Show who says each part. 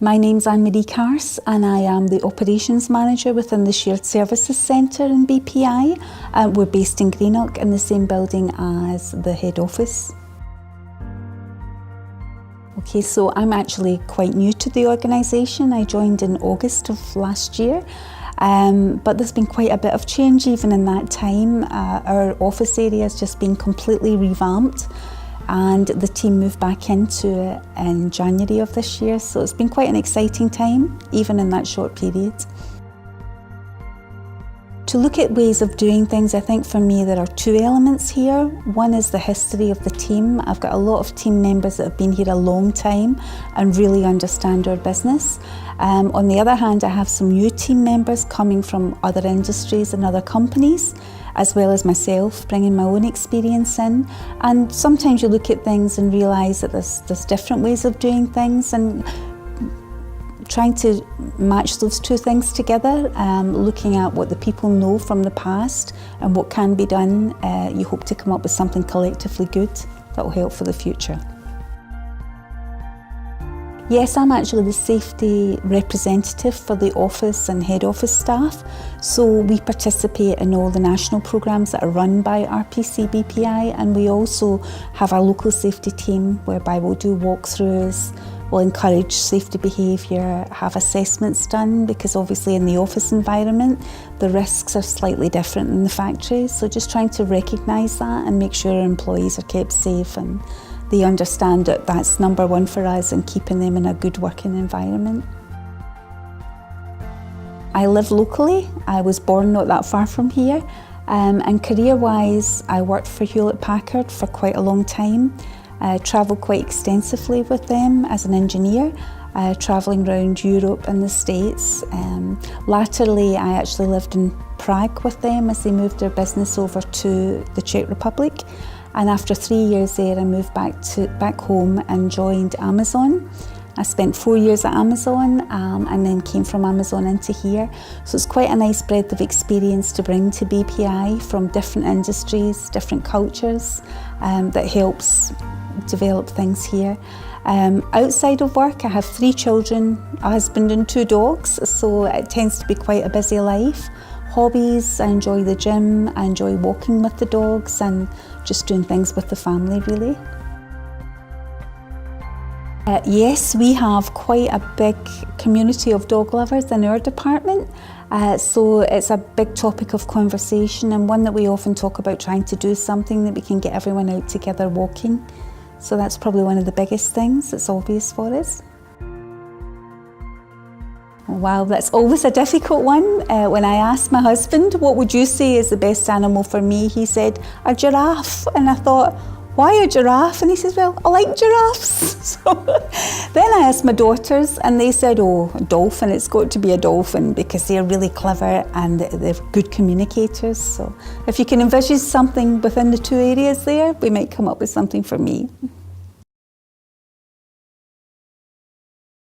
Speaker 1: My name's Anne-Marie Carse and I am the Operations Manager within the Shared Services Centre in BPI. We're based in Greenock in the same building as the head office. Okay, so I'm actually quite new to the organisation. I joined in August of last year, but there's been quite a bit of change even in that time. Our office area has just been completely revamped, and the team moved back into it in January of this year, so it's been quite an exciting time, even in that short period. To look at ways of doing things, I think for me there are two elements here. One is the history of the team. I've got a lot of team members that have been here a long time and really understand our business. On the other hand, I have some new team members coming from other industries and other companies, as well as myself, bringing my own experience in. And sometimes you look at things and realise that there's different ways of doing things, and trying to match those two things together, looking at what the people know from the past and what can be done, you hope to come up with something collectively good that will help for the future. Yes, I'm actually the safety representative for the office and head office staff. So we participate in all the national programmes that are run by RPC BPI, and we also have a local safety team whereby we'll do walkthroughs, we'll encourage safety behaviour, have assessments done, because obviously in the office environment the risks are slightly different than the factory. So just trying to recognise that and make sure our employees are kept safe and they understand that that's number one for us and keeping them in a good working environment. I live locally. I was born not that far from here, and career-wise I worked for Hewlett-Packard for quite a long time. I travelled quite extensively with them as an engineer, travelling around Europe and the States. Latterly I actually lived in Prague with them as they moved their business over to the Czech Republic. And after 3 years there, I moved back home and joined Amazon. I spent 4 years at Amazon and then came from Amazon into here. So it's quite a nice breadth of experience to bring to BPI from different industries, different cultures, that helps develop things here. Outside of work, I have 3 children, a husband and 2 dogs, so it tends to be quite a busy life. Hobbies, I enjoy the gym, I enjoy walking with the dogs and just doing things with the family really. Yes, we have quite a big community of dog lovers in our department, so it's a big topic of conversation and one that we often talk about, trying to do something that we can get everyone out together walking. So that's probably one of the biggest things that's obvious for us. Wow, that's always a difficult one. When I asked my husband, what would you say is the best animal for me? He said, a giraffe. And I thought, why a giraffe? And he says, well, I like giraffes. So then I asked my daughters and they said, oh, a dolphin, it's got to be a dolphin because they're really clever and they're good communicators. So if you can envisage something within the 2 areas there, we might come up with something for me.